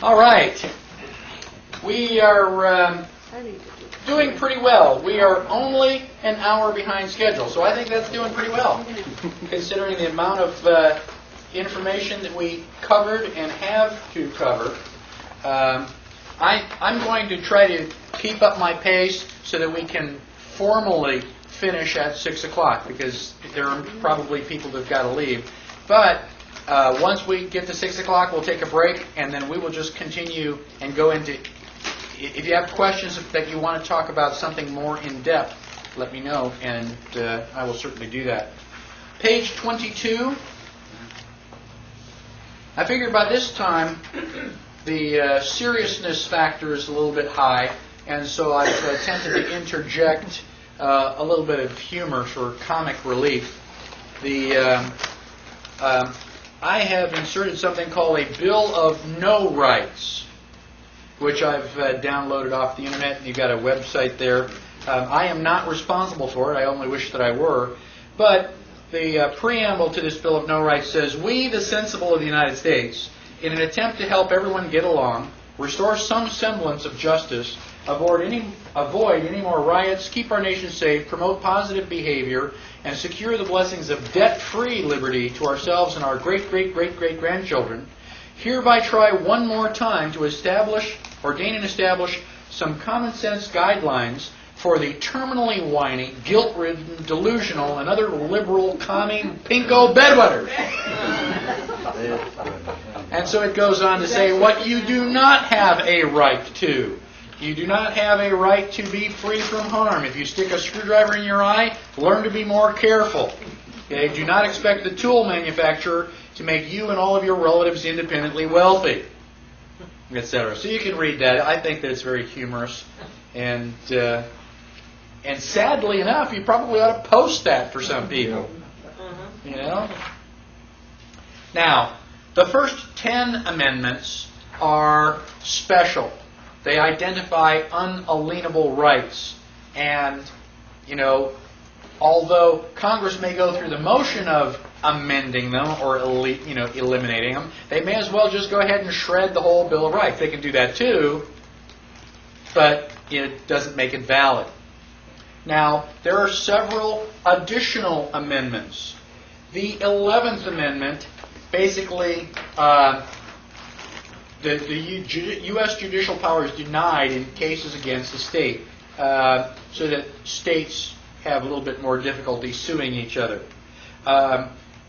All right. We are doing pretty well. We are only an hour behind schedule, so I think that's doing pretty well, considering the amount of information that we covered and have to cover. I'm going to try to keep up my pace so that we can formally finish at 6 o'clock, because there are probably people that have got to leave. But once we get to 6 o'clock, we'll take a break, and then we will just continue and go into... If you have questions that you want to talk about something more in-depth, let me know, and I will certainly do that. Page 22. I figured by this time the seriousness factor is a little bit high, and so I've attempted to interject a little bit of humor for comic relief. I have inserted something called a Bill of No Rights, which I've downloaded off the internet, and you've got a website there. I am not responsible for it. I only wish that I were. But the preamble to this Bill of No Rights says, "We, the sensible of the United States, in an attempt to help everyone get along, restore some semblance of justice, avoid any more riots, keep our nation safe, promote positive behavior, and secure the blessings of debt-free liberty to ourselves and our great-great-great-great-grandchildren, hereby try one more time to ordain and establish some common-sense guidelines for the terminally whiny, guilt-ridden, delusional, and other liberal, commie, pinko bedwetters." And so it goes on to say what you do not have a right to. You do not have a right to be free from harm. If you stick a screwdriver in your eye, learn to be more careful. Okay? Do not expect the tool manufacturer to make you and all of your relatives independently wealthy, etc. So you can read that. I think that it's very humorous. And sadly enough, you probably ought to post that for some people. You know? Now, the first 10 amendments are special. They identify unalienable rights. And, although Congress may go through the motion of amending them or eliminating them, they may as well just go ahead and shred the whole Bill of Rights. They can do that too, but it doesn't make it valid. Now, there are several additional amendments. The 11th Amendment basically... The U.S. judicial power is denied in cases against the state, so that states have a little bit more difficulty suing each other.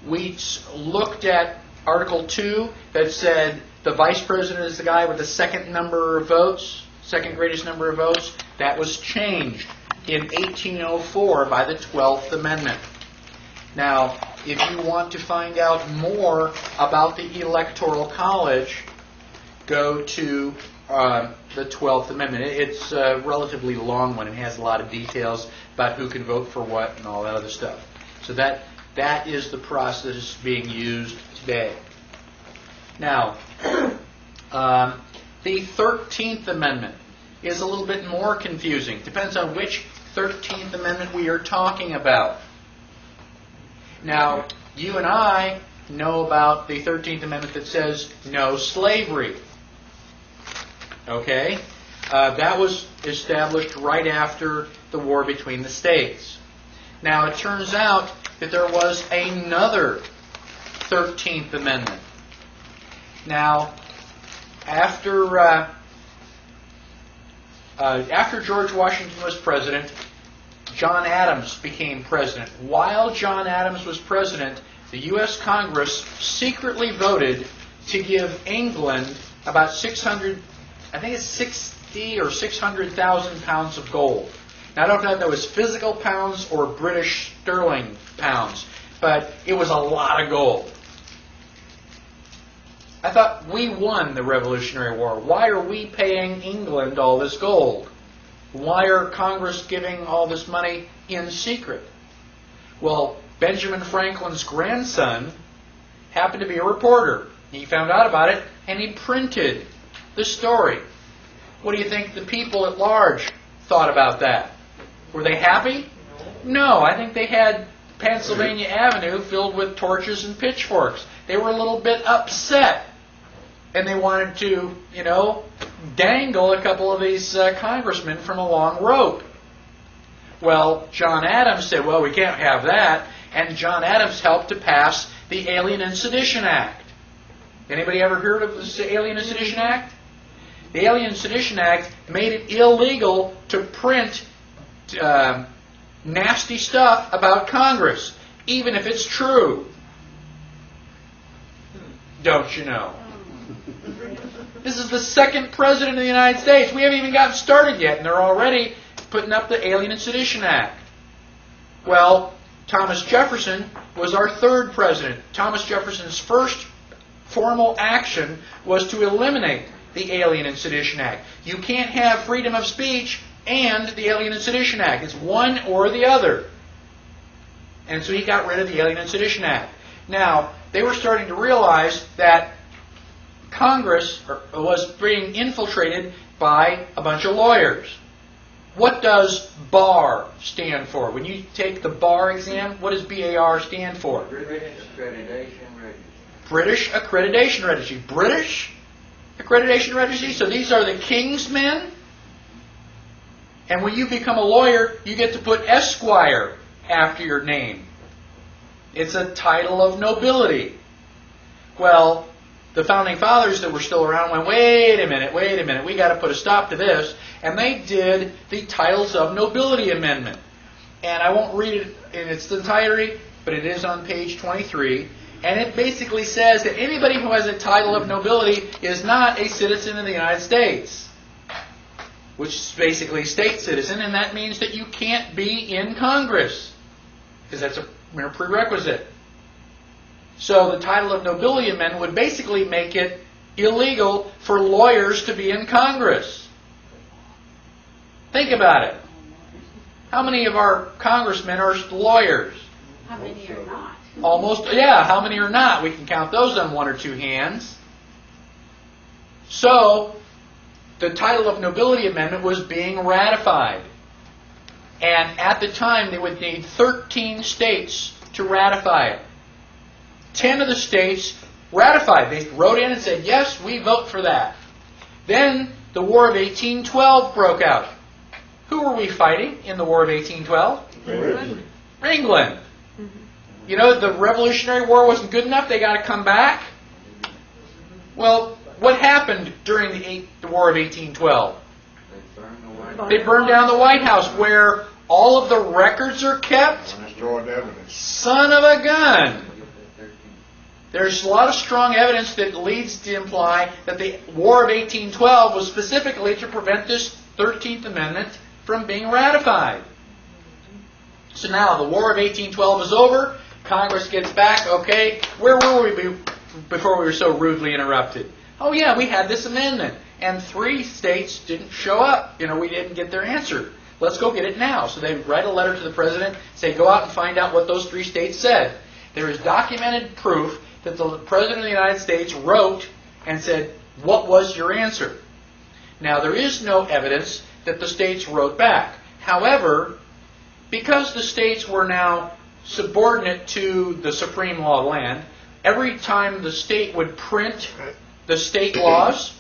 We looked at Article 2 that said the vice president is the guy with the second greatest number of votes. That was changed in 1804 by the 12th Amendment. Now, if you want to find out more about the Electoral College, go to the 12th Amendment. It's a relatively long one. It has a lot of details about who can vote for what and all that other stuff. So that is the process being used today. Now, the 13th Amendment is a little bit more confusing. Depends on which 13th Amendment we are talking about. Now, you and I know about the 13th Amendment that says no slavery. Okay? That was established right after the war between the states. Now, it turns out that there was another 13th Amendment. Now, after George Washington was president, John Adams became president. While John Adams was president, the U.S. Congress secretly voted to give England about 60 or 600,000 pounds of gold. Now, I don't know if that was physical pounds or British sterling pounds, but it was a lot of gold. I thought, we won the Revolutionary War. Why are we paying England all this gold? Why are Congress giving all this money in secret? Well, Benjamin Franklin's grandson happened to be a reporter. He found out about it, and he printed the story. What do you think the people at large thought about that? Were they happy? No, I think they had Pennsylvania Avenue filled with torches and pitchforks. They were a little bit upset. And they wanted to, dangle a couple of these congressmen from a long rope. Well, John Adams said, well, we can't have that. And John Adams helped to pass the Alien and Sedition Act. Anybody ever heard of the Alien and Sedition Act? The Alien and Sedition Act made it illegal to print nasty stuff about Congress, even if it's true. Don't you know? This is the second president of the United States. We haven't even gotten started yet, and they're already putting up the Alien and Sedition Act. Well, Thomas Jefferson was our third president. Thomas Jefferson's first formal action was to eliminate the Alien and Sedition Act. You can't have freedom of speech and the Alien and Sedition Act. It's one or the other. And so he got rid of the Alien and Sedition Act. Now, they were starting to realize that Congress was being infiltrated by a bunch of lawyers. What does BAR stand for? When you take the BAR exam, what does BAR stand for? British Accreditation Registry. British Accreditation Registry. British Accreditation Registry? So these are the king's men? And when you become a lawyer, you get to put Esquire after your name. It's a title of nobility. Well, the Founding Fathers that were still around went, wait a minute, we got to put a stop to this. And they did the Titles of Nobility Amendment. And I won't read it in its entirety, but it is on page 23. And it basically says that anybody who has a title of nobility is not a citizen of the United States, which is basically a state citizen, and that means that you can't be in Congress, because that's a prerequisite. So the title of nobility amendment would basically make it illegal for lawyers to be in Congress. Think about it. How many of our congressmen are lawyers? How many are not? Almost, yeah, how many are not? We can count those on one or two hands. So, the title of nobility amendment was being ratified. And at the time, they would need 13 states to ratify it. 10 of the states ratified. They wrote in and said, yes, we vote for that. Then, the War of 1812 broke out. Who were we fighting in the War of 1812? England. You know, the Revolutionary War wasn't good enough. They got to come back. Well, what happened during the War of 1812? They burned down the White House, where all of the records are kept. Son of a gun. There's a lot of strong evidence that leads to imply that the War of 1812 was specifically to prevent this 13th Amendment from being ratified. So now the War of 1812 is over. Congress gets back. Okay, where were we before we were so rudely interrupted? Oh yeah, we had this amendment. And 3 states didn't show up. We didn't get their answer. Let's go get it now. So they write a letter to the president, say, go out and find out what those 3 states said. There is documented proof that the president of the United States wrote and said, what was your answer? Now, there is no evidence that the states wrote back. However, because the states were now subordinate to the supreme law of the land, every time the state would print the state laws,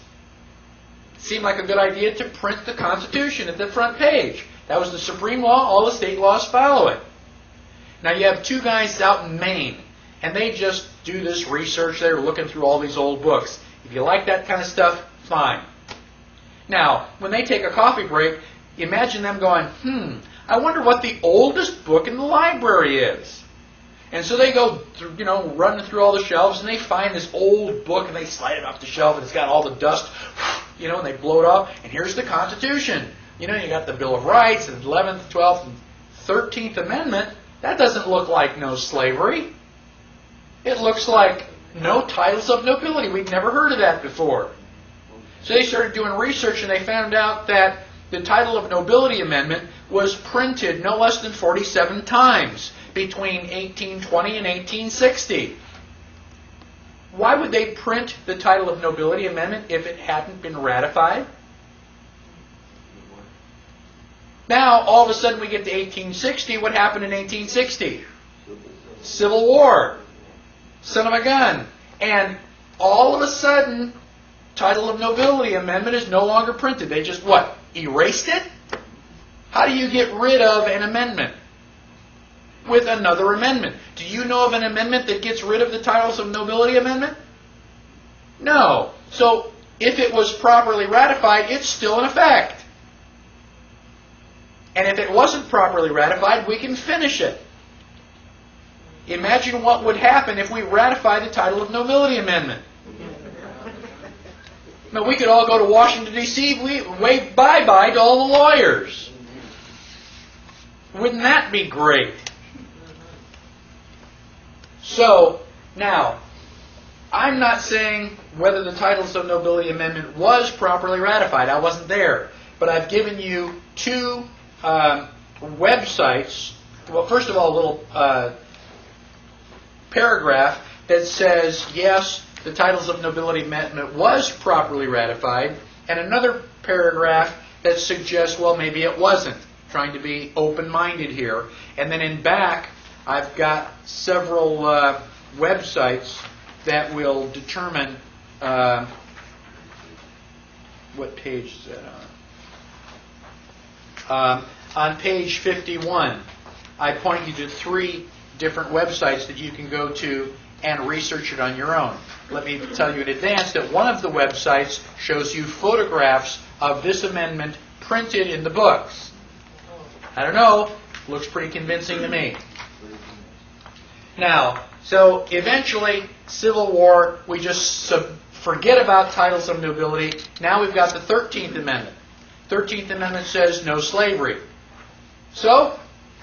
it seemed like a good idea to print the Constitution at the front page. That was the supreme law. All the state laws follow it. Now you have 2 guys out in Maine, and they just do this research. They're looking through all these old books. If you like that kind of stuff, fine. Now, when they take a coffee break, imagine them going, I wonder what the oldest book in the library is. And so they go through, running through all the shelves, and they find this old book, and they slide it off the shelf, and it's got all the dust, and they blow it off, and here's the Constitution. You got the Bill of Rights, and the 11th, 12th, and 13th Amendment. That doesn't look like no slavery. It looks like no titles of nobility. We've never heard of that before. So they started doing research, and they found out that the title of nobility amendment was printed no less than 47 times between 1820 and 1860. Why would they print the title of nobility amendment if it hadn't been ratified? Now, all of a sudden we get to 1860. What happened in 1860? Civil War. Son of a gun. And all of a sudden, Title of Nobility Amendment is no longer printed. They just, what, erased it? How do you get rid of an amendment? With another amendment. Do you know of an amendment that gets rid of the Titles of Nobility Amendment? No. So, if it was properly ratified, it's still in effect. And if it wasn't properly ratified, we can finish it. Imagine what would happen if we ratify the Title of Nobility Amendment. Now, we could all go to Washington, D.C., wave bye-bye to all the lawyers. Wouldn't that be great? So, now, I'm not saying whether the Titles of Nobility Amendment was properly ratified. I wasn't there. But I've given you two websites. Well, first of all, a little paragraph that says, yes, the Titles of Nobility Amendment was properly ratified, and another paragraph that suggests, well, maybe it wasn't, trying to be open-minded here. And then in back, I've got several websites that will determine what page is that on? On page 51, I point you to 3 different websites that you can go to and research it on your own. Let me tell you in advance that one of the websites shows you photographs of this amendment printed in the books. I don't know, looks pretty convincing to me. Now, so eventually, Civil War, we just forget about Titles of Nobility. Now we've got the 13th Amendment. 13th Amendment says no slavery. So,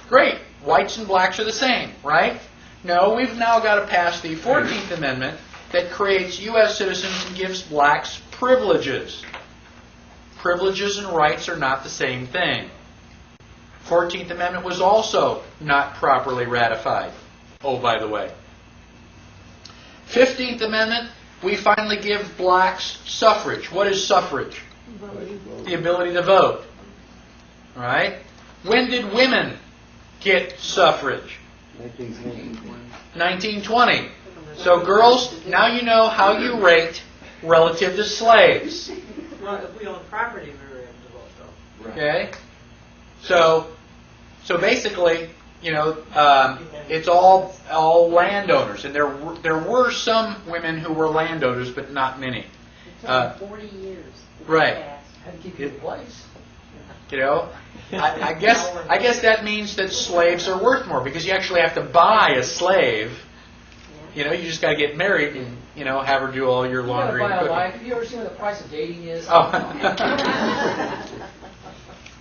great, whites and blacks are the same, right? No, we've now got to pass the 14th Amendment that creates U.S. citizens and gives blacks privileges. Privileges and rights are not the same thing. 14th Amendment was also not properly ratified. Oh, by the way. 15th Amendment, we finally give blacks suffrage. What is suffrage? The ability to vote. All right? When did women get suffrage? 1920. So girls, now you know how you rate relative to slaves. Well, if we own property, we were able to vote, though. Okay? So basically, you know, it's all landowners, and there were some women who were landowners, but not many. It took 40 years. Right. Had to keep you in place. You know, I guess that means that slaves are worth more because you actually have to buy a slave. You know, you just got to get married and have her do all your laundry and cooking. Have you ever seen what the price of dating is? Oh.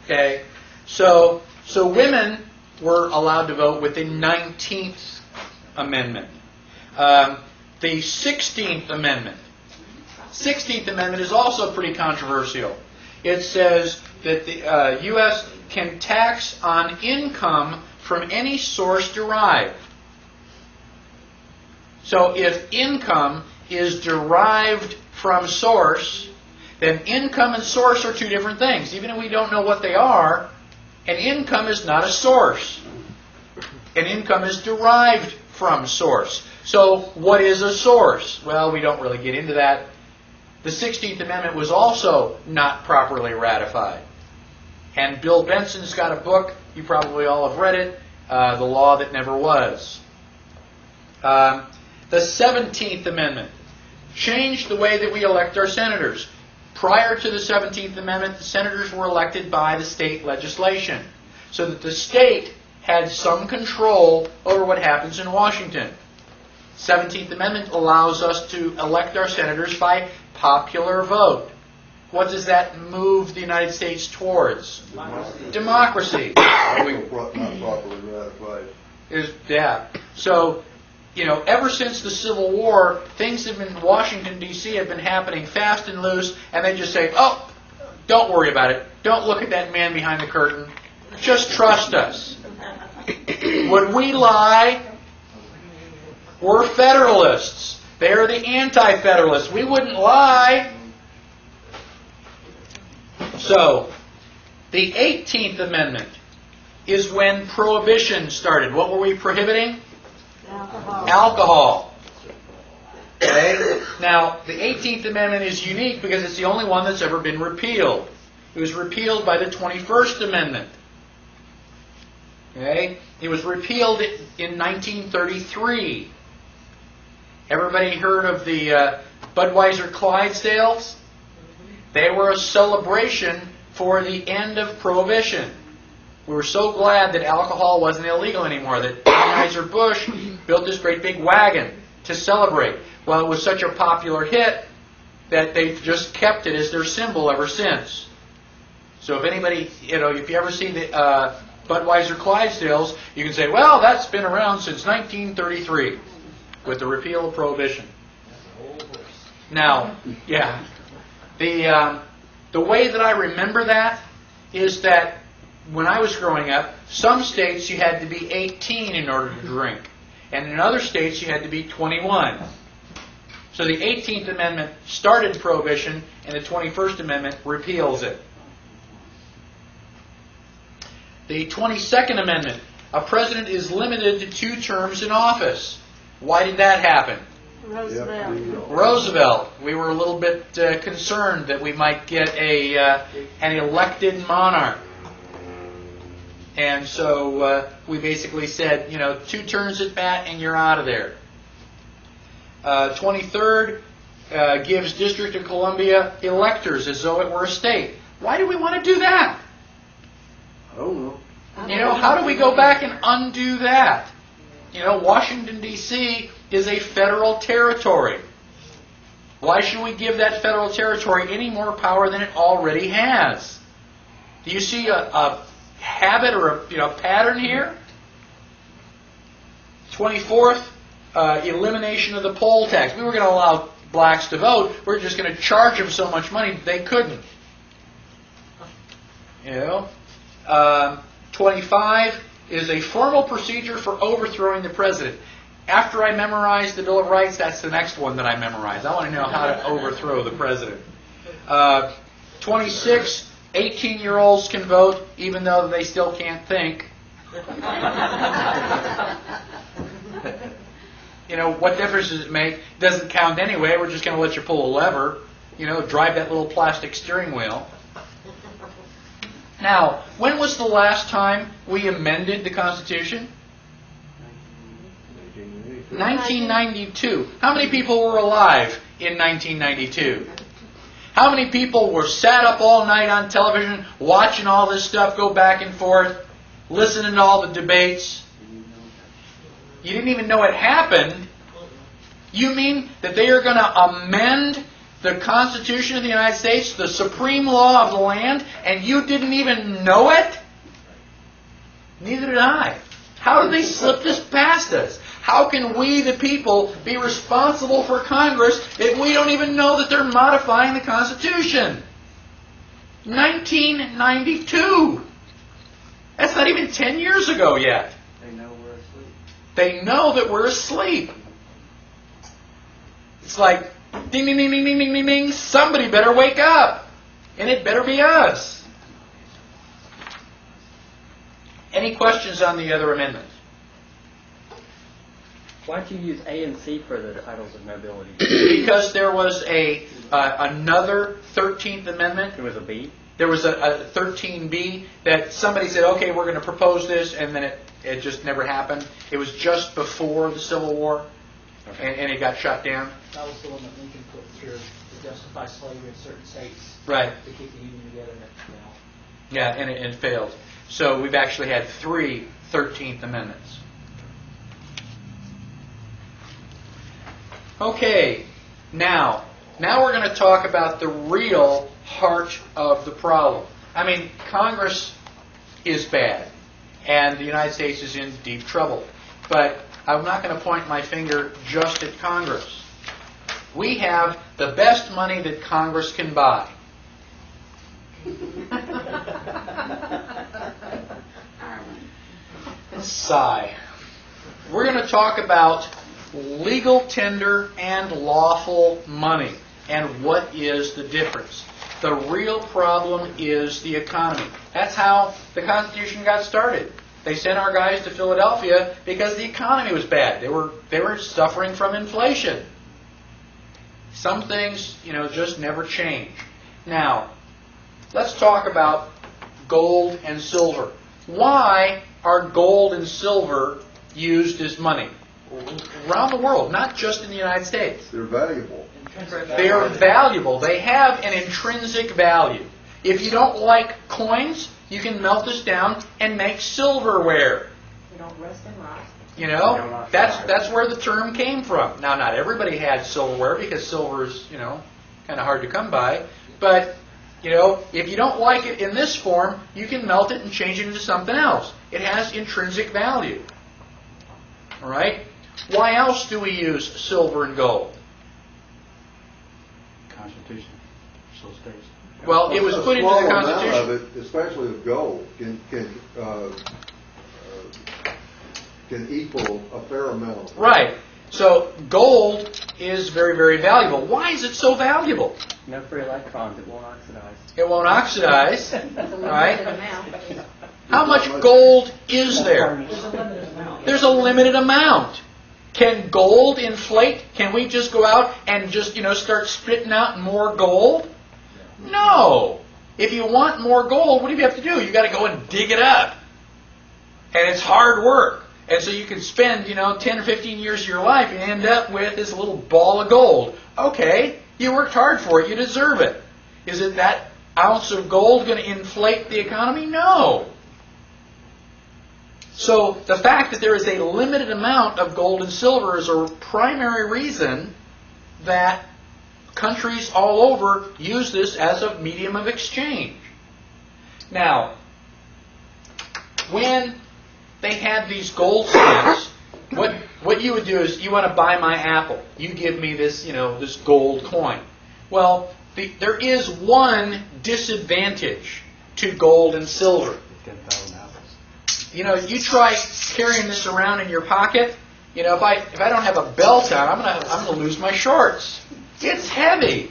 Okay, so women were allowed to vote with the 19th Amendment. The 16th Amendment. 16th Amendment is also pretty controversial. It says that the U.S. can tax on income from any source derived. So if income is derived from source, then income and source are 2 different things. Even if we don't know what they are, an income is not a source. An income is derived from source. So what is a source? Well, we don't really get into that. The 16th Amendment was also not properly ratified. And Bill Benson's got a book, you probably all have read it, The Law That Never Was. The 17th Amendment changed the way that we elect our senators. Prior to the 17th Amendment, the senators were elected by the state legislation, so that the state had some control over what happens in Washington. 17th Amendment allows us to elect our senators by popular vote. What does that move the United States towards? Democracy. Not properly ratified. Yeah. So, ever since the Civil War, things in Washington, D.C. have been happening fast and loose, and they just say, oh, don't worry about it. Don't look at that man behind the curtain. Just trust us. Would we lie? We're Federalists. They're the anti-Federalists. We wouldn't lie. So, the 18th Amendment is when Prohibition started. What were we prohibiting? Alcohol. Alcohol. Okay? Now, the 18th Amendment is unique because it's the only one that's ever been repealed. It was repealed by the 21st Amendment. Okay? It was repealed in 1933. Everybody heard of the Budweiser Clydesdales? They were a celebration for the end of Prohibition. We were so glad that alcohol wasn't illegal anymore, that Anheuser-Busch built this great big wagon to celebrate. Well, it was such a popular hit that they've just kept it as their symbol ever since. So if anybody, if you ever see the Budweiser Clydesdales, you can say, well, that's been around since 1933 with the repeal of Prohibition. Now, yeah, the way that I remember that is that when I was growing up, some states you had to be 18 in order to drink, and in other states you had to be 21. So the 18th Amendment started Prohibition, and the 21st Amendment repeals it. The 22nd Amendment, a president is limited to 2 terms in office. Why did that happen? Roosevelt. We were a little bit concerned that we might get an elected monarch. And so we basically said, 2 turns at bat and you're out of there. 23rd gives District of Columbia electors as though it were a state. Why do we want to do that? I don't know. How do we go back and undo that? Washington, D.C. is a federal territory. Why should we give that federal territory any more power than it already has? Do you see a habit or a pattern here? 24th, elimination of the poll tax. We were going to allow blacks to vote. We're just going to charge them so much money that they couldn't. 25 is a formal procedure for overthrowing the president. After I memorize the Bill of Rights, that's the next one that I memorize. I want to know how to overthrow the president. 26, 18-year-olds can vote even though they still can't think. What difference does it make? It doesn't count anyway. We're just going to let you pull a lever. Drive that little plastic steering wheel. Now, when was the last time we amended the Constitution? 1992. How many people were alive in 1992? How many people were sat up all night on television watching all this stuff go back and forth, listening to all the debates? You didn't even know it happened. You mean that they are going to amend the Constitution of the United States, the supreme law of the land, and you didn't even know it? Neither did I. How did they slip this past us? How can we, the people, be responsible for Congress if we don't even know that they're modifying the Constitution? 1992. That's not even 10 years ago yet. They know we're asleep. They know that we're asleep. It's like, ding, ding, ding, ding, ding, ding, ding, ding. Somebody better wake up. And it better be us. Any questions on the other amendments? Why don't you use A and C for the titles of nobility? Because there was another 13th Amendment. There was a B? There was a 13B that somebody said, okay, we're going to propose this, and then it just never happened. It was just before the Civil War, and it got shut down. That was the one that Lincoln put through to justify slavery in certain states. Right. To keep the Union together and it failed. Yeah, and it failed. So we've actually had 3 13th Amendments. Okay, now we're going to talk about the real heart of the problem. I mean, Congress is bad, and the United States is in deep trouble. But I'm not going to point my finger just at Congress. We have the best money that Congress can buy. Sigh. We're going to talk about legal tender and lawful money, and what is the difference. The real problem is the economy. That's how the Constitution got started. They sent our guys to Philadelphia because the economy was bad. They were suffering from inflation. Some things, just never change. Now, let's talk about gold and silver. Why are gold and silver used as money around the world, not just in the United States? They're valuable. They are valuable. They have an intrinsic value. If you don't like coins, you can melt this down and make silverware. We don't rust and rot. That's where the term came from. Now, not everybody had silverware because silver is, kind of hard to come by. But, if you don't like it in this form, you can melt it and change it into something else. It has intrinsic value. All right? Why else do we use silver and gold? Constitution so states. Well, it was put into the Constitution. A small amount of it, especially with gold, can equal a fair amount. Right. So gold is very, very valuable. Why is it so valuable? No free electrons, it won't oxidize. It won't oxidize. That's a limited Right? amount. How much gold is there? There's a limited amount. There's a limited amount. Can gold inflate? Can we just go out and just, start spitting out more gold? No. If you want more gold, what do you have to do? You got to go and dig it up. And it's hard work. And so you can spend, 10 or 15 years of your life and end up with this little ball of gold. Okay, you worked hard for it. You deserve it. Is it that ounce of gold going to inflate the economy? No. So the fact that there is a limited amount of gold and silver is a primary reason that countries all over use this as a medium of exchange. Now, when they had these goldsmiths, what you would do is, you want to buy my apple. You give me this, this gold coin. Well, there is one disadvantage to gold and silver. 10,000 apples. You try carrying this around in your pocket. If I don't have a belt on, I'm gonna lose my shorts. It's heavy.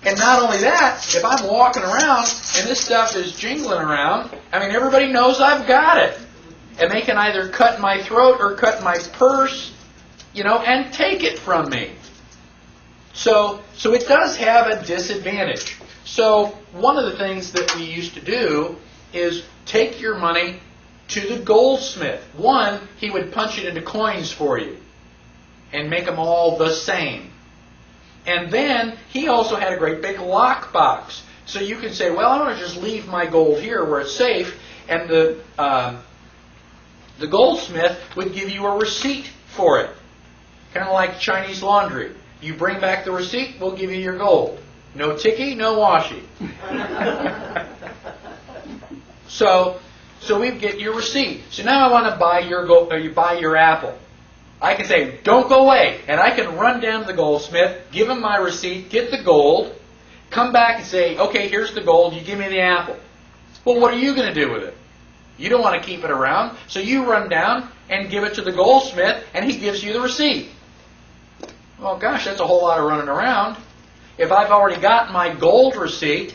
And not only that, if I'm walking around and this stuff is jingling around, everybody knows I've got it. And they can either cut my throat or cut my purse, and take it from me. So it does have a disadvantage. So one of the things that we used to do is take your money to the goldsmith. One, he would punch it into coins for you and make them all the same. And then he also had a great big lockbox. So you can say, well, I want to just leave my gold here where it's safe, and the goldsmith would give you a receipt for it. Kind of like Chinese laundry. You bring back the receipt, we'll give you your gold. No ticky, no washi. So we get your receipt. So now I want to buy your gold, or you buy your apple. I can say, don't go away. And I can run down to the goldsmith, give him my receipt, get the gold, come back and say, okay, here's the gold, you give me the apple. Well, what are you going to do with it? You don't want to keep it around, so you run down and give it to the goldsmith, and he gives you the receipt. Well, gosh, that's a whole lot of running around. If I've already got my gold receipt,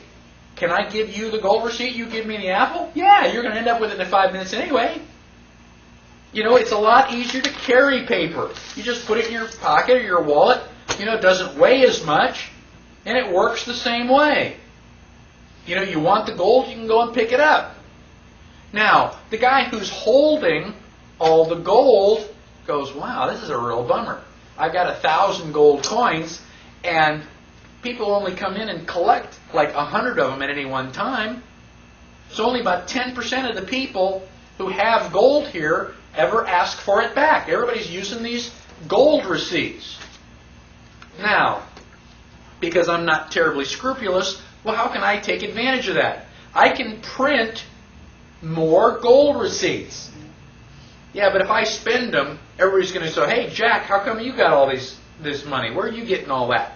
can I give you the gold receipt? You give me the apple? Yeah, you're going to end up with it in 5 minutes anyway. It's a lot easier to carry paper. You just put it in your pocket or your wallet. It doesn't weigh as much, and it works the same way. You want the gold, you can go and pick it up. Now, the guy who's holding all the gold goes, wow, this is a real bummer. I've got 1,000 gold coins, and people only come in and collect like 100 of them at any one time. So only about 10% of the people who have gold here ever ask for it back. Everybody's using these gold receipts. Now, because I'm not terribly scrupulous, well, how can I take advantage of that? I can print more gold receipts. Yeah, but if I spend them, everybody's going to say, hey, Jack, how come you got all this money? Where are you getting all that?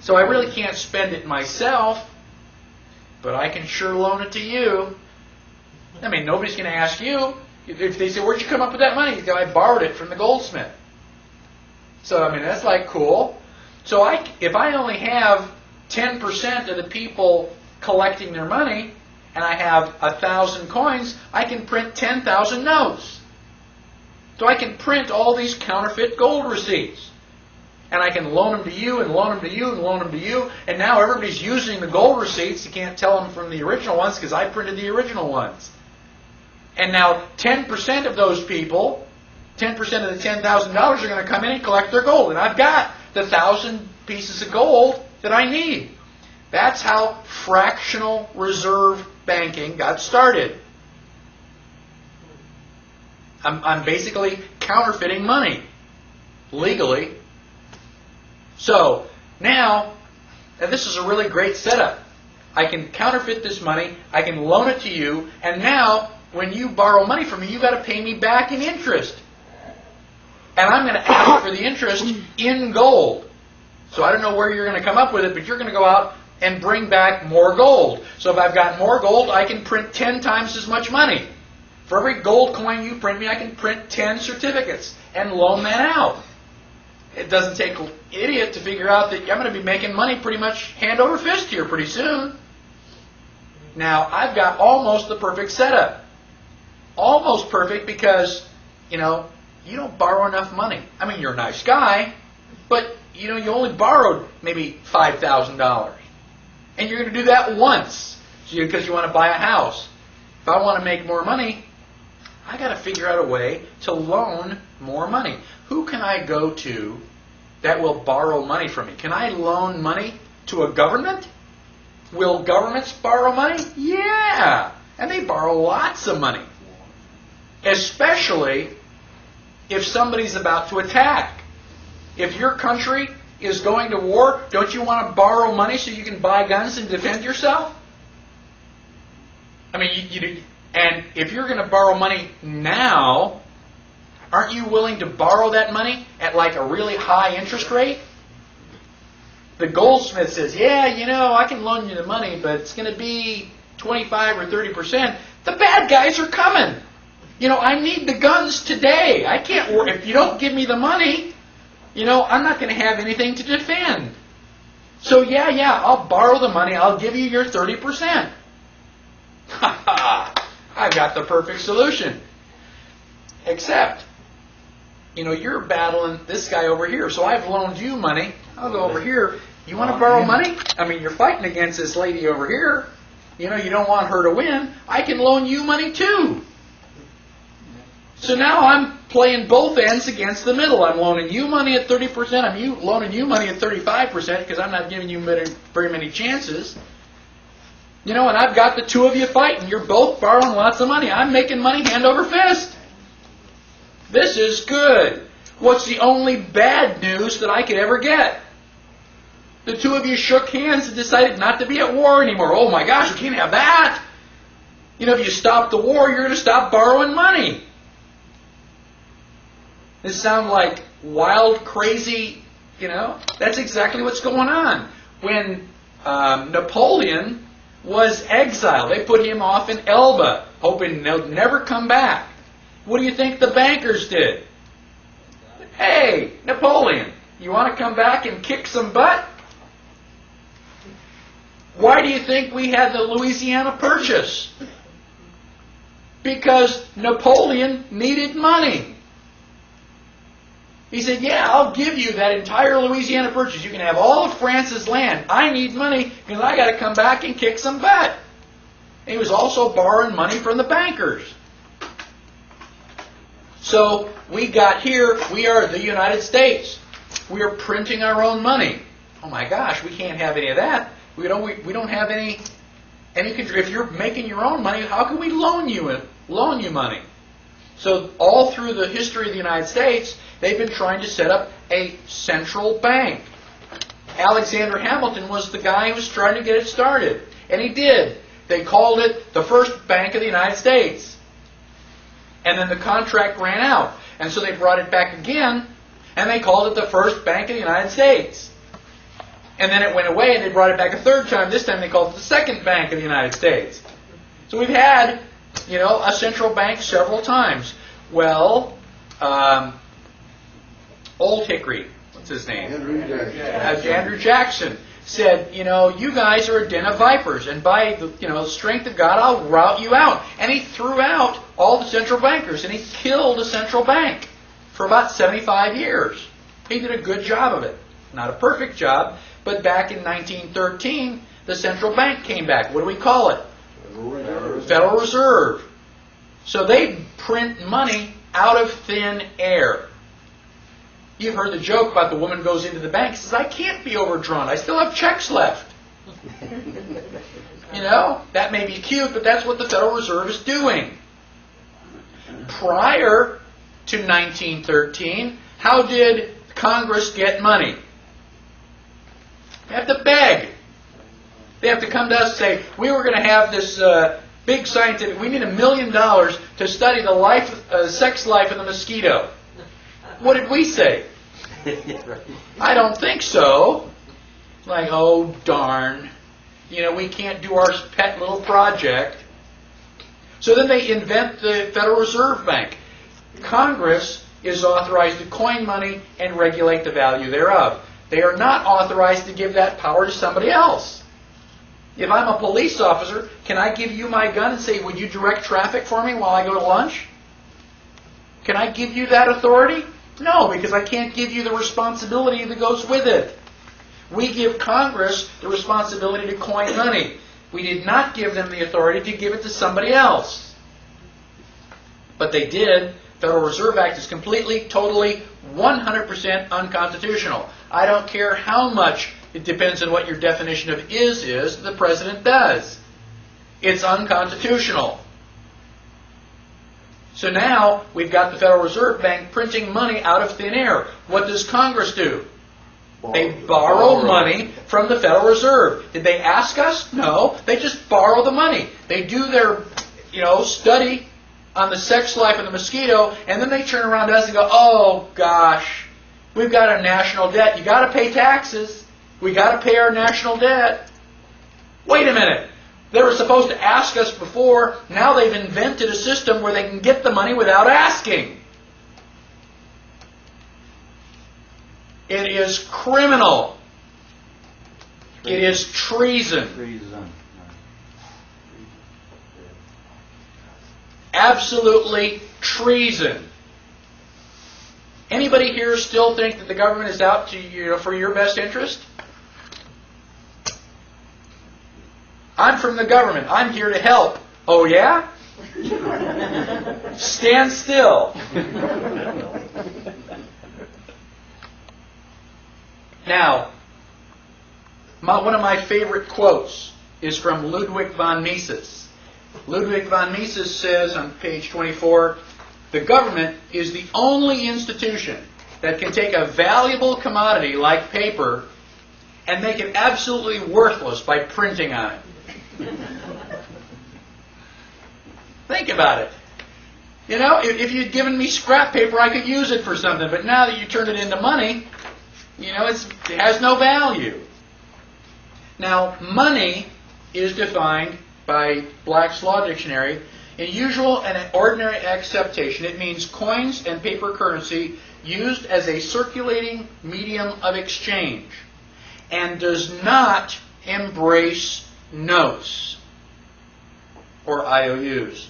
So I really can't spend it myself, but I can sure loan it to you. Nobody's going to ask you. If they say, where'd you come up with that money? You go, I borrowed it from the goldsmith. So, that's like cool. So if I only have 10% of the people collecting their money, and I have 1,000 coins, I can print 10,000 notes. So I can print all these counterfeit gold receipts. and I can loan them to you and loan them to you and loan them to you, and now everybody's using the gold receipts. You can't tell them from the original ones because I printed the original ones. And now 10% of those people, 10% of the $10,000 are going to come in and collect their gold. And I've got the 1,000 pieces of gold that I need. That's how fractional reserve banking got started. I'm basically counterfeiting money legally. So now, and this is a really great setup. I can counterfeit this money, I can loan it to you, and now when you borrow money from me, you've got to pay me back in interest. And I'm going to ask for the interest in gold. So I don't know where you're going to come up with it, but you're going to go out and bring back more gold. So if I've got more gold, I can print 10 times as much money. For every gold coin you print me, I can print 10 certificates and loan that out. It doesn't take an idiot to figure out that I'm going to be making money pretty much hand over fist here pretty soon. Now, I've got almost the perfect setup. Almost perfect because, you don't borrow enough money. I mean, you're a nice guy, but, you only borrowed maybe $5,000. And you're going to do that once because you want to buy a house. If I want to make more money, I got to figure out a way to loan more money. Who can I go to that will borrow money from me? Can I loan money to a government? Will governments borrow money? Yeah. And they borrow lots of money. Especially if somebody's about to attack. If your country is going to war, don't you want to borrow money so you can buy guns and defend yourself? I mean, and if you're going to borrow money now, aren't you willing to borrow that money at like a really high interest rate? The goldsmith says, yeah, I can loan you the money, but it's going to be 25 or 30%. The bad guys are coming. I need the guns today. I can't work. If you don't give me the money, I'm not going to have anything to defend. So yeah, I'll borrow the money. I'll give you your 30%. Ha ha! I've got the perfect solution. Except, you're battling this guy over here. So I've loaned you money. I'll go over here. You want to borrow money? I mean, you're fighting against this lady over here. You don't want her to win. I can loan you money too. So now I'm playing both ends against the middle. I'm loaning you money at 30%. I'm loaning you money at 35% because I'm not giving you very many chances. And I've got the two of you fighting. You're both borrowing lots of money. I'm making money hand over fist. This is good. What's the only bad news that I could ever get? The two of you shook hands and decided not to be at war anymore. Oh my gosh, we can't have that. If you stop the war, you're going to stop borrowing money. This sounds like wild, crazy, That's exactly what's going on. When Napoleon was exiled, they put him off in Elba, hoping they'll never come back. What do you think the bankers did? Hey, Napoleon, you want to come back and kick some butt? Why do you think we had the Louisiana Purchase? Because Napoleon needed money. He said, yeah, I'll give you that entire Louisiana Purchase. You can have all of France's land. I need money because I got to come back and kick some butt. And he was also borrowing money from the bankers. So we got here, we are the United States. We are printing our own money. Oh my gosh, we can't have any of that. We don't have any control. If you're making your own money, how can we loan you money? So all through the history of the United States, they've been trying to set up a central bank. Alexander Hamilton was the guy who was trying to get it started. And he did. They called it the First Bank of the United States. And then the contract ran out. And so they brought it back again, and they called it the First Bank of the United States. And then it went away, and they brought it back a third time. This time they called it the Second Bank of the United States. So we've had, a central bank several times. Well, Old Hickory, what's his name? Andrew Jackson said, you guys are a den of vipers, and by the strength of God, I'll rout you out. And he threw out all the central bankers, and he killed a central bank for about 75 years. He did a good job of it. Not a perfect job, but back in 1913, the central bank came back. What do we call it? Federal Reserve. So they print money out of thin air. You've heard the joke about the woman goes into the bank and says, I can't be overdrawn. I still have checks left. You know, that may be cute, but that's what the Federal Reserve is doing. Prior to 1913, how did Congress get money? They have to beg. They have to come to us and say, we were going to have this big scientific, we need $1 million to study the sex life of the mosquito. What did we say? I don't think so. Like, oh, darn. You know, we can't do our pet little project. So then they invent the Federal Reserve Bank. Congress is authorized to coin money and regulate the value thereof. They are not authorized to give that power to somebody else. If I'm a police officer, can I give you my gun and say, would you direct traffic for me while I go to lunch? Can I give you that authority? No, because I can't give you the responsibility that goes with it. We give Congress the responsibility to coin money. We did not give them the authority to give it to somebody else. But they did. Federal Reserve Act is completely, totally, 100% unconstitutional. I don't care how much, it depends on what your definition of is, the president does. It's unconstitutional. So now we've got the Federal Reserve Bank printing money out of thin air. What does Congress do? They borrow money from the Federal Reserve. Did they ask us? No. They just borrow the money. They do their, study on the sex life of the mosquito, and then they turn around to us and go, oh, gosh, we've got a national debt. You got to pay taxes. We got to pay our national debt. Wait a minute. They were supposed to ask us before. Now they've invented a system where they can get the money without asking. It is criminal. It is treason. Absolutely treason. Anybody here still think that the government is out to for your best interest? I'm from the government. I'm here to help. Oh yeah? Stand still. Now, one of my favorite quotes is from Ludwig von Mises. Ludwig von Mises says on page 24, the government is the only institution that can take a valuable commodity like paper and make it absolutely worthless by printing on it. Think about it. If you'd given me scrap paper, I could use it for something, but now that you turn it into money, it has no value. Now, money is defined by Black's Law Dictionary. In usual and ordinary acceptation, it means coins and paper currency used as a circulating medium of exchange and does not embrace notes or IOUs,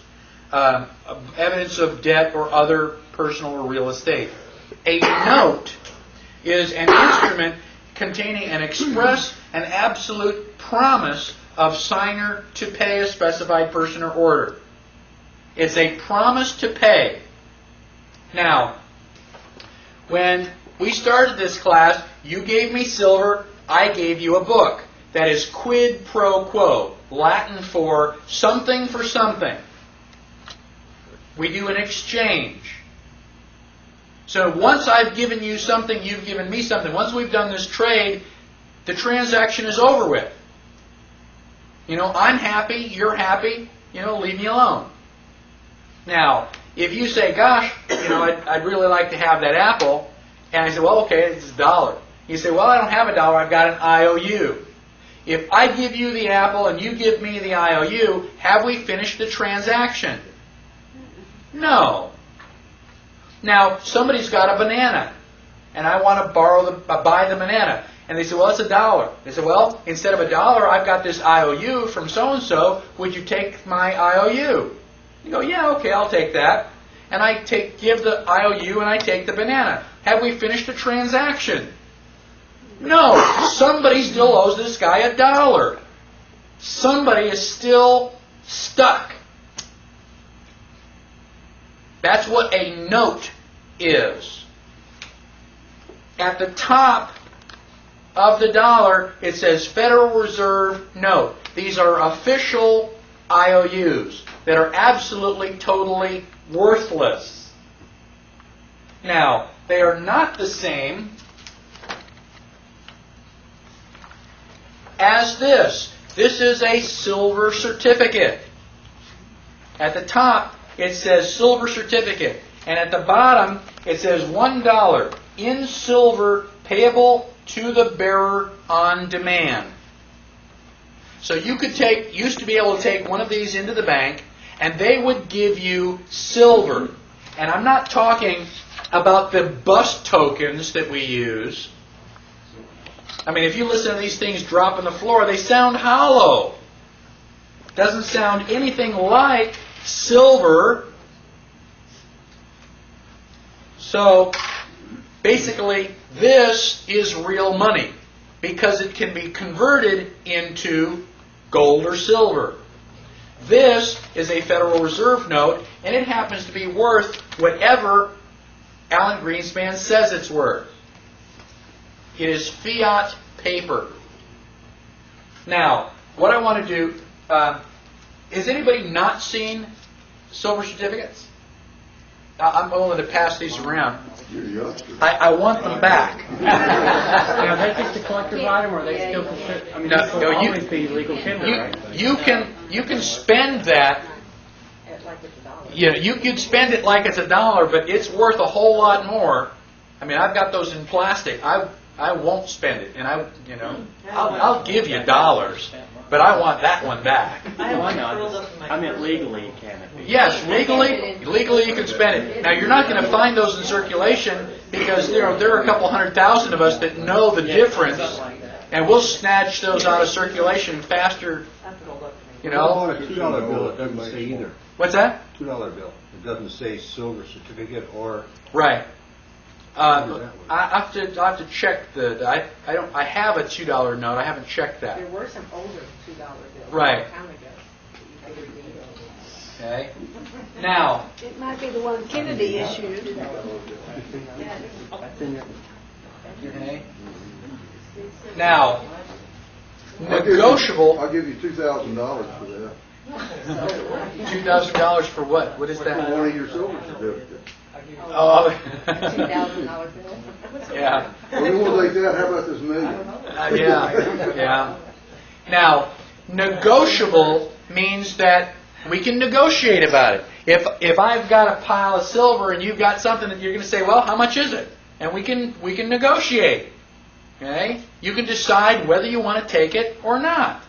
evidence of debt or other personal or real estate. A note is an instrument containing an express and absolute promise of signer to pay a specified person or order. It's a promise to pay. Now, when we started this class, you gave me silver, I gave you a book. That is quid pro quo, Latin for something for something. We do an exchange. So once I've given you something, you've given me something. Once we've done this trade, the transaction is over with. I'm happy, you're happy, leave me alone. Now, if you say, gosh, I'd really like to have that apple, and I say, well, okay, it's $1. You say, well, I don't have $1, I've got an IOU. If I give you the apple and you give me the IOU, have we finished the transaction? No. Now, somebody's got a banana, and I want to buy the banana. And they say, well, it's $1. They say, well, instead of $1, I've got this IOU from so-and-so. Would you take my IOU? You go, yeah, okay, I'll take that. And I give the IOU and I take the banana. Have we finished the transaction? No, somebody still owes this guy $1. Somebody is still stuck. That's what a note is. At the top of the dollar, it says Federal Reserve Note. These are official IOUs that are absolutely, totally worthless. Now, they are not the same as this. This is a silver certificate. At the top, it says silver certificate. And at the bottom, it says $1 in silver payable to the bearer on demand. So you could used to be able to take one of these into the bank, and they would give you silver. And I'm not talking about the bus tokens that we use. I mean, if you listen to these things drop on the floor, they sound hollow. Doesn't sound anything like silver. So, basically, this is real money because it can be converted into gold or silver. This is a Federal Reserve note, and it happens to be worth whatever Alan Greenspan says it's worth. It is fiat paper. Now, what I want to do, has anybody not seen silver certificates? I'm willing to pass these around. You're a youngster. I want them back. Are they just a collector's item, or are they still considered? I mean, No, this will no, you- always be legal tender, right? You can spend that. Like it's $1. You know, you could spend it like it's $1, but it's worth a whole lot more. I mean, I've got those in plastic. I won't spend it, and I'll give you dollars, but I want that one back. I have No, I one know. curled up in my. I meant legally, can it be? Yes, legally you can spend it. Now you're not going to find those in circulation because there are a couple 100,000 of us that know the difference, and we'll snatch those out of circulation faster. That's rolled up to me. You What know, about a $2 bill? It doesn't say either. what's that? $2 bill. It doesn't say silver certificate or. Right. I have to check the. I have a $2 note. I haven't checked that. There were some older $2 bills. Right. A long time ago. You could read. Okay. Now, It might be the one Kennedy issued. That's in there. okay. Now, negotiable. I'll give you $2,000 for that. $2,000 for what? What is that? One of your silver certificates. Oh. $2,000 bill. Yeah. Well, we won't take that. How about this million? Yeah. Now, negotiable means that we can negotiate about it. If I've got a pile of silver and you've got something that you're going to say, well, how much is it? And we can negotiate. Okay? You can decide whether you want to take it or not.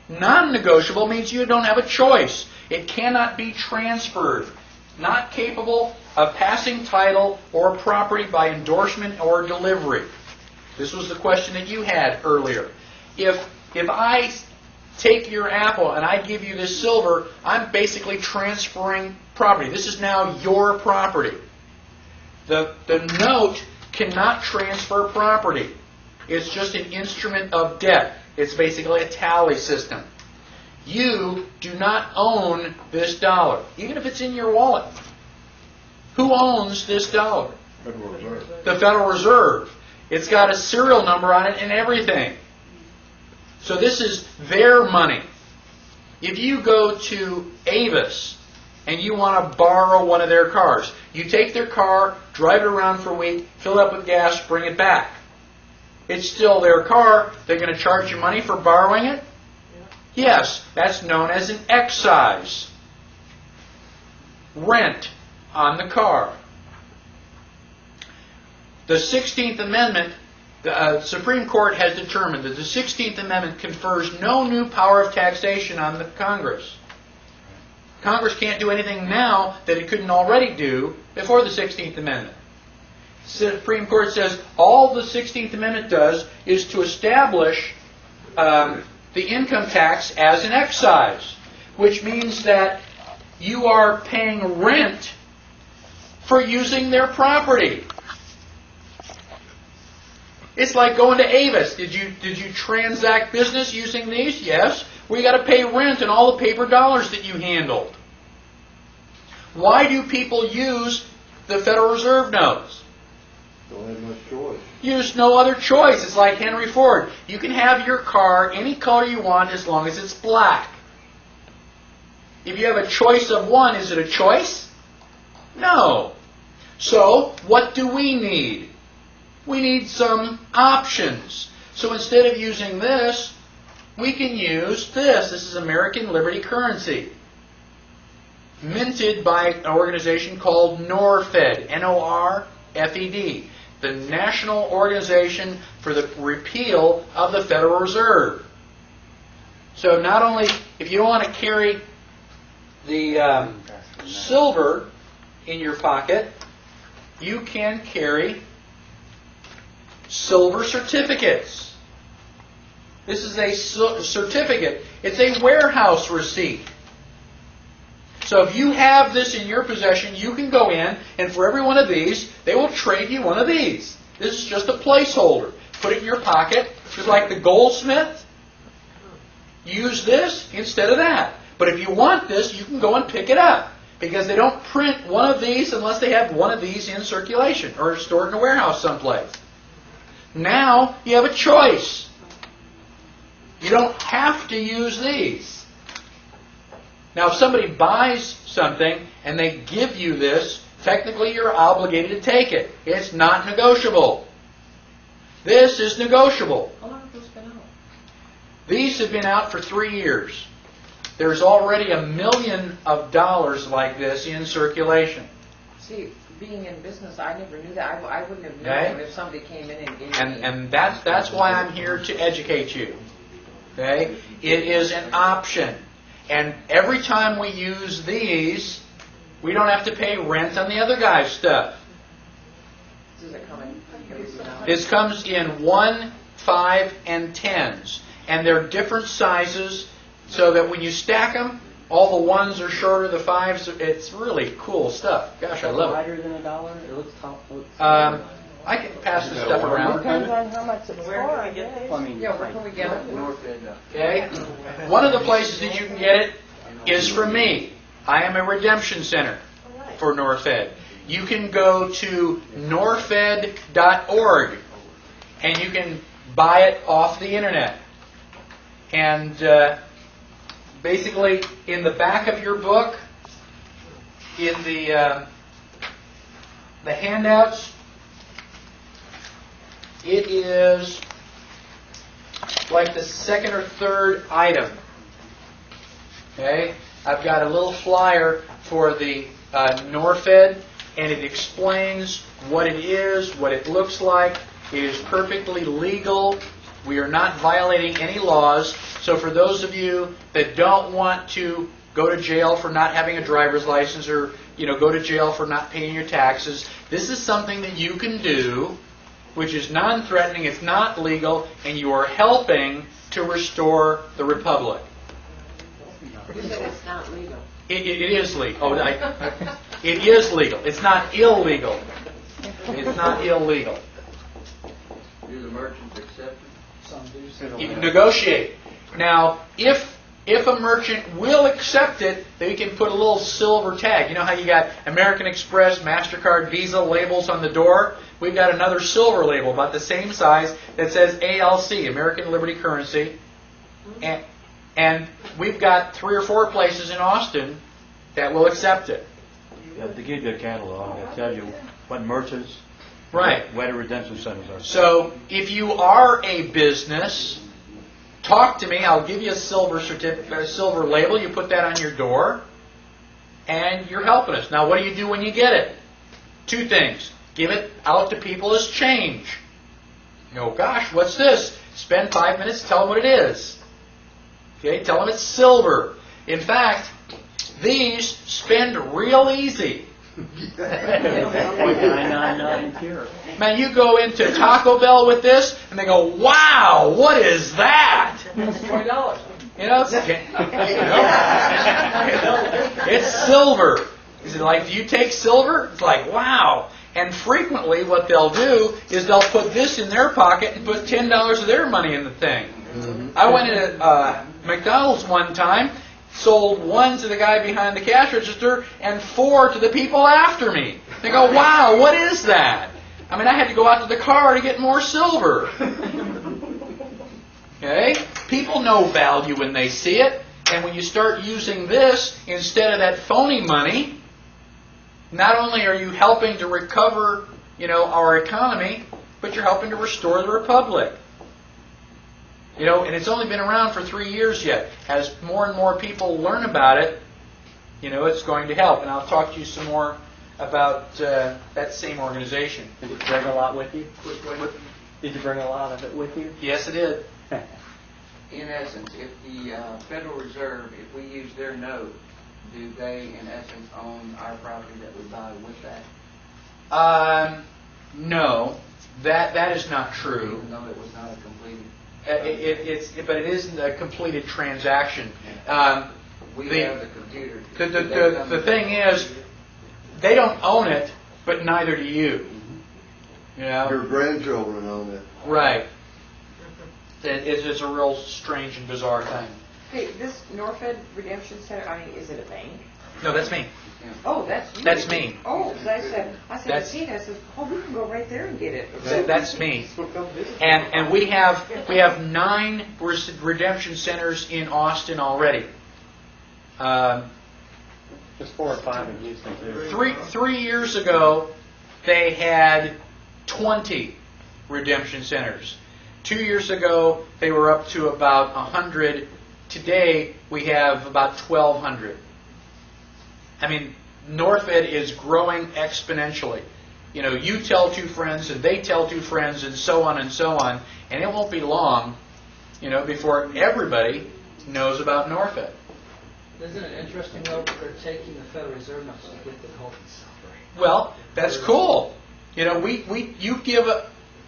Non-negotiable means you don't have a choice. It cannot be transferred. Not capable of passing title or property by endorsement or delivery. This was the question that you had earlier. If I take your apple and I give you this silver, I'm basically transferring property. This is now your property. The note cannot transfer property. It's just an instrument of debt. It's basically a tally system. You do not own this dollar, even if it's in your wallet. Who owns this dollar? Federal Reserve. The Federal Reserve. It's got a serial number on it and everything. So this is their money. If you go to Avis and you want to borrow one of their cars, you take their car, drive it around for a week, fill it up with gas, bring it back. It's still their car. They're going to charge you money for borrowing it? Yes, that's known as an excise. Rent on the car. The 16th Amendment, the Supreme Court has determined that the 16th Amendment confers no new power of taxation on the Congress. Congress can't do anything now that it couldn't already do before the 16th Amendment. The Supreme Court says all the 16th Amendment does is to establish the income tax as an excise, which means that you are paying rent for using their property. It's like going to Avis. Did you transact business using these? Yes. We got to pay rent and all the paper dollars that you handled. Why do people use the Federal Reserve notes? Don't have much choice. Use no other choice. It's like Henry Ford. You can have your car any color you want as long as it's black. If you have a choice of one, is it a choice? No. So, what do we need? We need some options. So instead of using this, we can use this. This is American Liberty Currency, minted by an organization called NORFED, N-O-R-F-E-D, the National Organization for the Repeal of the Federal Reserve. So not only, if you don't want to carry the silver in your pocket, you can carry silver certificates. This is a certificate. It's a warehouse receipt. So if you have this in your possession, you can go in, and for every one of these, they will trade you one of these. This is just a placeholder. Put it in your pocket, just like the goldsmith. Use this instead of that. But if you want this, you can go and pick it up, because they don't print one of these unless they have one of these in circulation or stored in a warehouse someplace. Now you have a choice. You don't have to use these. Now if somebody buys something and they give you this, technically you're obligated to take it. It's not negotiable. This is negotiable. How long have those been out? These have been out for 3 years. There's already $1 million like this in circulation. See, being in business, I never knew that. I wouldn't have known Okay. if somebody came in and gave me. And that's why I'm here to educate you. Okay? It is an option. And every time we use these, we don't have to pay rent on the other guy's stuff. Does it come in? This comes in 1, 5, and 10s. And they're different sizes, so that when you stack them, all the 1s are shorter, the 5s, it's really cool stuff. Gosh, I love it. Lighter than $1? It looks top. I can pass this stuff around. Depends on how much it's Where for, can I we get guess. I mean, Yeah, where can we get it? North End. Okay? One of the places that you can get it is from me. I am a redemption center for NorFed. You can go to norfed.org and you can buy it off the internet. And basically, in the back of your book, in the handouts, it is like the second or third item. Okay, I've got a little flyer for the NorFed, and it explains what it is, what it looks like. It is perfectly legal. We are not violating any laws. So for those of you that don't want to go to jail for not having a driver's license, or go to jail for not paying your taxes, this is something that you can do, which is non-threatening, it's not legal, and you are helping to restore the republic. You said it's not legal. It is legal. It is legal. It's not illegal. It's not illegal. Do the merchants accept it? Some do, some You don't. can negotiate. Now, if a merchant will accept it, they can put a little silver tag. You know how you got American Express, MasterCard, Visa labels on the door? We've got another silver label about the same size that says ALC, American Liberty Currency. And we've got 3 or 4 places in Austin that will accept it. Yeah, they give you a catalog. They tell you what merchants, Right. where the redemption centers are. So if you are a business, talk to me. I'll give you a silver certificate, a silver label. You put that on your door, and you're helping us. Now, what do you do when you get it? 2 things. Give it out to people as change. You go, gosh, what's this? Spend 5 minutes, tell them what it is. Okay, tell them it's silver. In fact, these spend real easy. 0.999 here. Man, you go into Taco Bell with this, and they go, wow, what is that? It's $20. It's silver. Is it like, do you take silver? It's like, wow. And frequently what they'll do is they'll put this in their pocket and put $10 of their money in the thing. I went into McDonald's one time, sold 1 to the guy behind the cash register and 4 to the people after me. They go, wow, what is that? I mean, I had to go out to the car to get more silver. Okay? People know value when they see it. And when you start using this instead of that phony money, not only are you helping to recover, our economy, but you're helping to restore the republic. And it's only been around for 3 years yet. As more and more people learn about it, it's going to help. And I'll talk to you some more about that same organization. Did you bring a lot with you? Quick question. Did you bring a lot of it with you? Yes, I did. In essence, if the Federal Reserve, if we use their note, do they, in essence, own our property that we buy with that? No, that is not true. Even though it was not a completed... But it isn't a completed transaction. We the- have the computer. The thing is, they don't own it, but neither do you. Your grandchildren own it. Right. It's a real strange and bizarre thing. Hey, this Norfed Redemption Center, is it a bank? No, that's me. Oh, that's you. That's me. Oh, 'cause I said, That's- Gee, I said, oh, we can go right there and get it. That's me. And we have 9 redemption centers in Austin already. There's 4 or 5 in Houston, too. 3 years ago, they had 20 redemption centers. 2 years ago, they were up to about 100. Today, we have about 1,200. I mean, Norfed is growing exponentially. You tell 2 friends, and they tell 2 friends, and so on, and it won't be long, before everybody knows about Norfed. Isn't it interesting, though, that they're taking the Federal Reserve notes to get the gold and silver? Well, that's cool.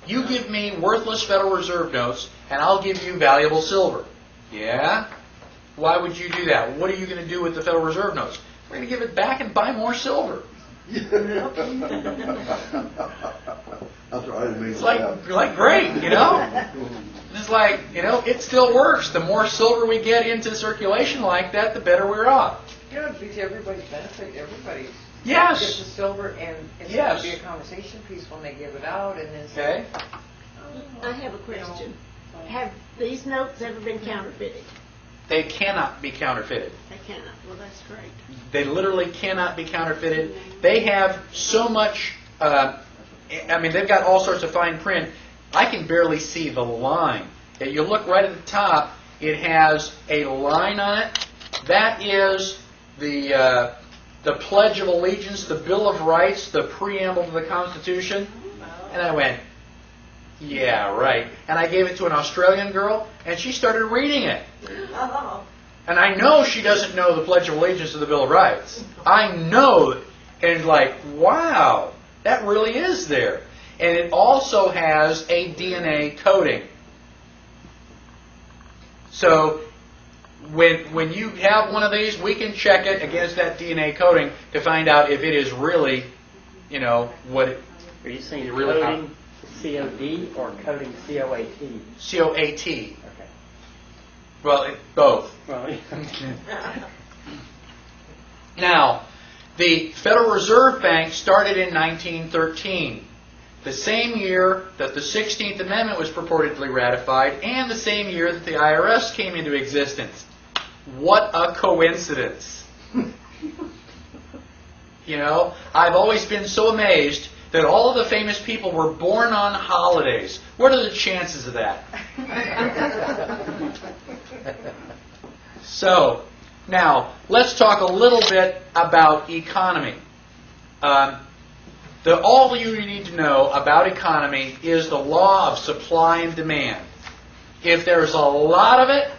You give me worthless Federal Reserve notes, and I'll give you valuable silver. Yeah? Why would you do that? What are you going to do with the Federal Reserve notes? We're going to give it back and buy more silver. That's right. It's like great, It's like, it still works. The more silver we get into circulation like that, the better we're off. It'd be to everybody's benefit, everybody Yes. gets the silver, and it's Yes. going to be a conversation piece when they give it out, and then Okay? I have a question. Have these notes ever been counterfeited? They cannot be counterfeited. They cannot. Well, that's great. They literally cannot be counterfeited. They have so much, they've got all sorts of fine print. I can barely see the line. If you look right at the top, it has a line on it. That is the Pledge of Allegiance, the Bill of Rights, the preamble to the Constitution. And I went, yeah, right. And I gave it to an Australian girl, and she started reading it. Oh. And I know she doesn't know the Pledge of Allegiance to the Bill of Rights. I know it. And like, wow, that really is there. And it also has a DNA coding. So when you have one of these, we can check it against that DNA coding to find out if it is really, what it, Are you saying really coding COD or coding COAT? COAT. Okay. Well, both. Well, Now, the Federal Reserve Bank started in 1913, the same year that the 16th Amendment was purportedly ratified, and the same year that the IRS came into existence. What a coincidence. I've always been so amazed that all of the famous people were born on holidays. What are the chances of that? So, now, let's talk a little bit about economy. All you need to know about economy is the law of supply and demand. If there's a lot of it,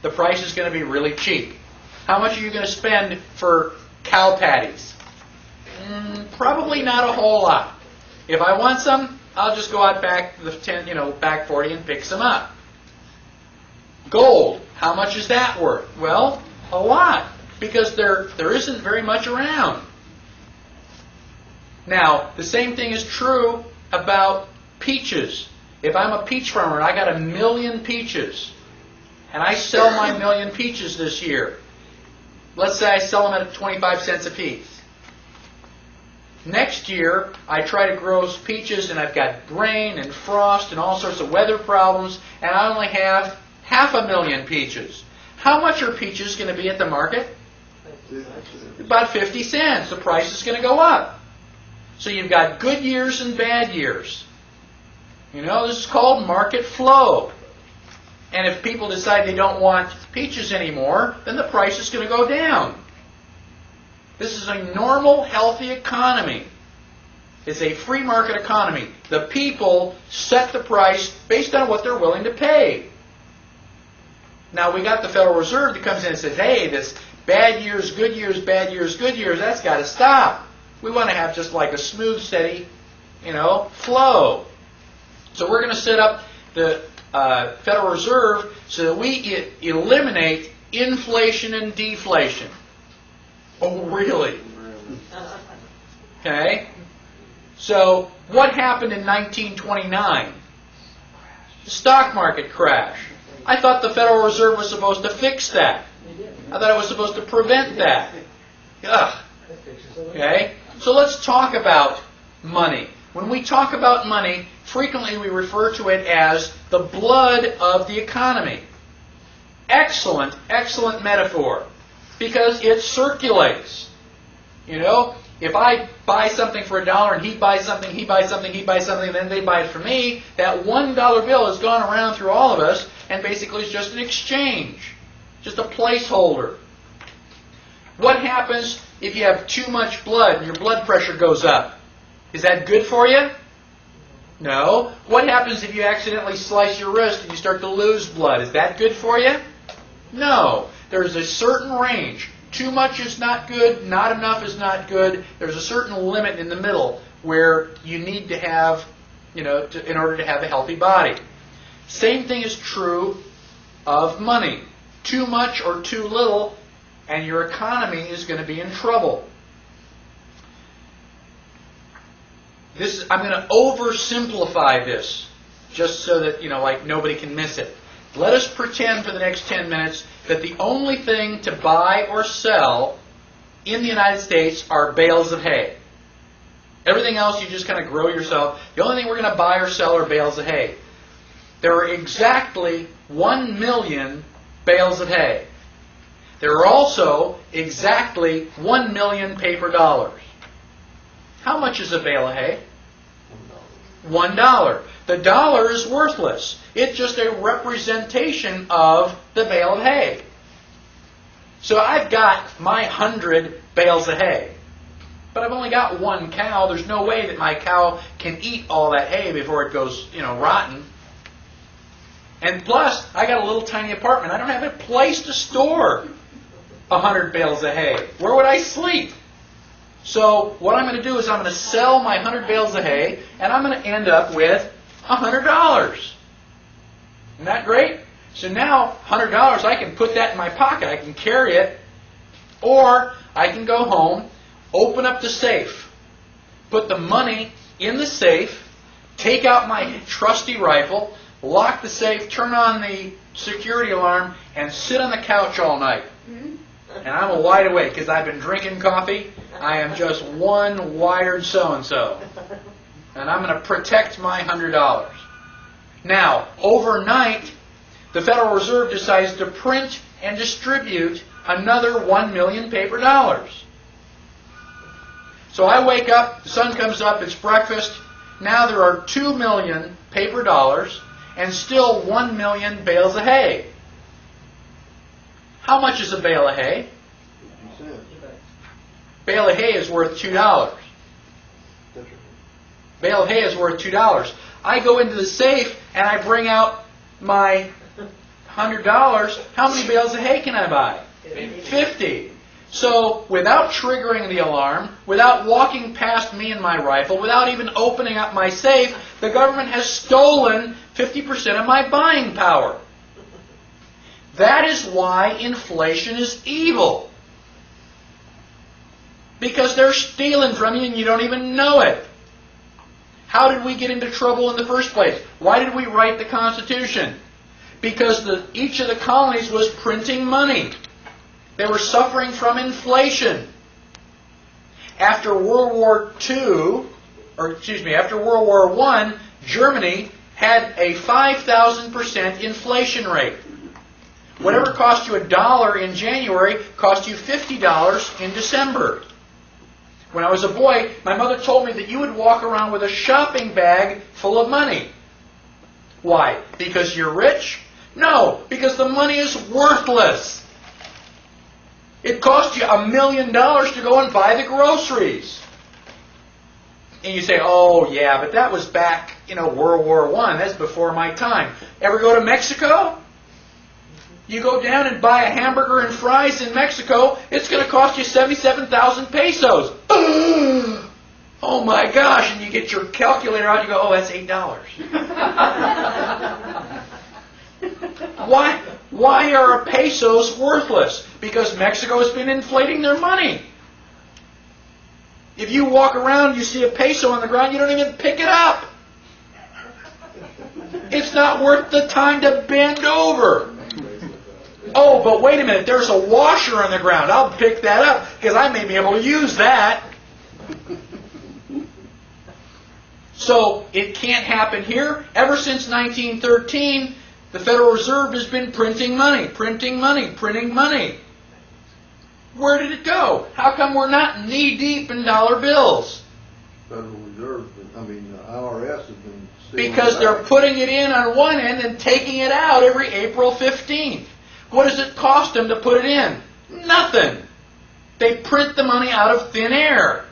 the price is going to be really cheap. How much are you going to spend for cow patties? Probably not a whole lot. If I want some, I'll just go out back back 40 and pick some up. Gold, how much is that worth? Well, a lot, because there isn't very much around. Now, the same thing is true about peaches. If I'm a peach farmer and I got 1 million peaches, and I sell my 1 million peaches this year, let's say I sell them at 25 cents a piece. Next year, I try to grow peaches and I've got rain and frost and all sorts of weather problems, and I only have 500,000 peaches. How much are peaches going to be at the market? About 50 cents. The price is going to go up. So you've got good years and bad years. You know, this is called market flow. And if people decide they don't want peaches anymore, then the price is going to go down. This is a normal, healthy economy. It's a free market economy. The people set the price based on what they're willing to pay. Now, we got the Federal Reserve that comes in and says, hey, this bad years, good years, bad years, good years, that's got to stop. We want to have just like a smooth, steady, flow. So we're going to set up the Federal Reserve so that we eliminate inflation and deflation. Oh, really? Okay. So what happened in 1929? The stock market crash. I thought the Federal Reserve was supposed to fix that. I thought it was supposed to prevent that. Ugh. Okay? So let's talk about money. When we talk about money, frequently we refer to it as the blood of the economy. Excellent, excellent metaphor. Because it circulates. If I buy something for $1 and he buys something, he buys something, he buys something, and then they buy it for me, that $1 bill has gone around through all of us and basically is just an exchange. Just a placeholder. What happens if you have too much blood and your blood pressure goes up? Is that good for you? No. What happens if you accidentally slice your wrist and you start to lose blood? Is that good for you? No. There's a certain range. Too much is not good, not enough is not good. There's a certain limit in the middle where you need to have, in order to have a healthy body. Same thing is true of money. Too much or too little, and your economy is going to be in trouble. I'm going to oversimplify this, just so that, nobody can miss it. Let us pretend for the next 10 minutes that the only thing to buy or sell in the United States are bales of hay. Everything else you just kind of grow yourself. The only thing we're going to buy or sell are bales of hay. There are exactly 1 million bales of hay. There are also exactly 1 million paper dollars. How much is a bale of hay? $1. The dollar is worthless. It's just a representation of the bale of hay. So I've got my 100 bales of hay. But I've only got one cow. There's no way that my cow can eat all that hay before it goes, rotten. And plus, I got a little tiny apartment. I don't have a place to store 100 bales of hay. Where would I sleep? So what I'm going to do is I'm going to sell my 100 bales of hay, and I'm going to end up with $100. Isn't that great? So now, $100, I can put that in my pocket. I can carry it. Or I can go home, open up the safe, put the money in the safe, take out my trusty rifle, lock the safe, turn on the security alarm, and sit on the couch all night. And I'm wide awake because I've been drinking coffee. I am just one wired so-and-so. And I'm going to protect my $100. Now, overnight, the Federal Reserve decides to print and distribute another 1 million paper dollars. So I wake up, the sun comes up, it's breakfast. Now there are 2 million paper dollars and still 1 million bales of hay. How much is a bale of hay? Bale of hay is worth $2. Bale of hay is worth $2. I go into the safe and I bring out my $100. How many bales of hay can I buy? 50. So without triggering the alarm, without walking past me and my rifle, without even opening up my safe, the government has stolen 50% of my buying power. That is why inflation is evil. Because they're stealing from you and you don't even know it. How did we get into trouble in the first place? Why did we write the Constitution? Because each of the colonies was printing money. They were suffering from inflation. After World War I, Germany had a 5,000% inflation rate. Whatever cost you $1 in January cost you $50 in December. When I was a boy, my mother told me that you would walk around with a shopping bag full of money. Why? Because you're rich? No, because the money is worthless. It cost you $1 million to go and buy the groceries. And you say, oh yeah, but that was back, World War I. That's before my time. Ever go to Mexico? You go down and buy a hamburger and fries in Mexico, it's going to cost you 77,000 pesos. Oh my gosh, and you get your calculator out and you go, oh, that's $8. Why are pesos worthless? Because Mexico has been inflating their money. If you walk around and you see a peso on the ground, you don't even pick it up. It's not worth the time to bend over. Oh, but wait a minute, there's a washer on the ground. I'll pick that up because I may be able to use that. So it can't happen here. Ever since 1913, the Federal Reserve has been printing money, printing money, printing money. Where did it go? How come we're not knee-deep in dollar bills? Federal Reserve, IRS has been stealing Because it they're back. putting it in on one end and taking it out every April 15th. What does it cost them to put it in? Nothing. They print the money out of thin air.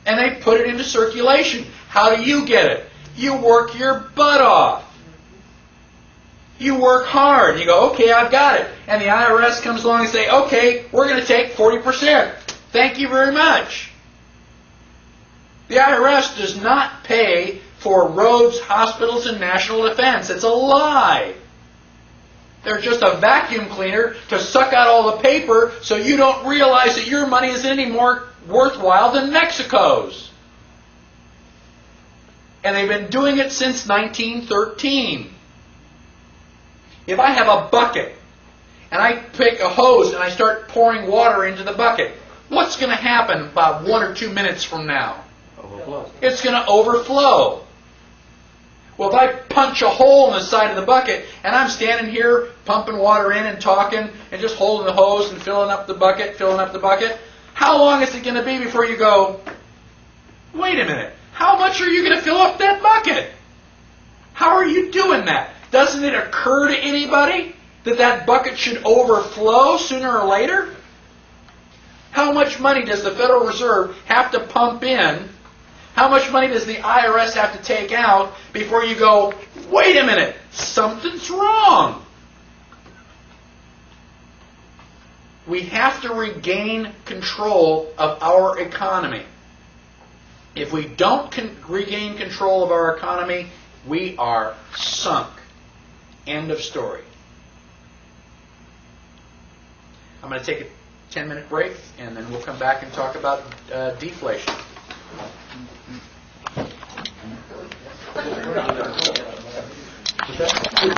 And they put it into circulation. How do you get it? You work your butt off. You work hard. You go, okay, I've got it. And the IRS comes along and say, okay, we're going to take 40%. Thank you very much. The IRS does not pay for roads, hospitals, and national defense. It's a lie. They're just a vacuum cleaner to suck out all the paper so you don't realize that your money isn't any more worthwhile than Mexico's. And they've been doing it since 1913. If I have a bucket and I pick a hose and I start pouring water into the bucket, what's going to happen about 1 or 2 minutes from now? Overflow. It's going to overflow. Well, if I punch a hole in the side of the bucket and I'm standing here pumping water in and talking and just holding the hose and filling up the bucket, how long is it going to be before you go, wait a minute, how much are you going to fill up that bucket? How are you doing that? Doesn't it occur to anybody that that bucket should overflow sooner or later? How much money does the Federal Reserve have to pump in? How much money does the IRS have to take out before you go, wait a minute, something's wrong? We have to regain control of our economy. If we don't regain control of our economy, we are sunk. End of story. I'm going to take a 10-minute break, and then we'll come back and talk about deflation.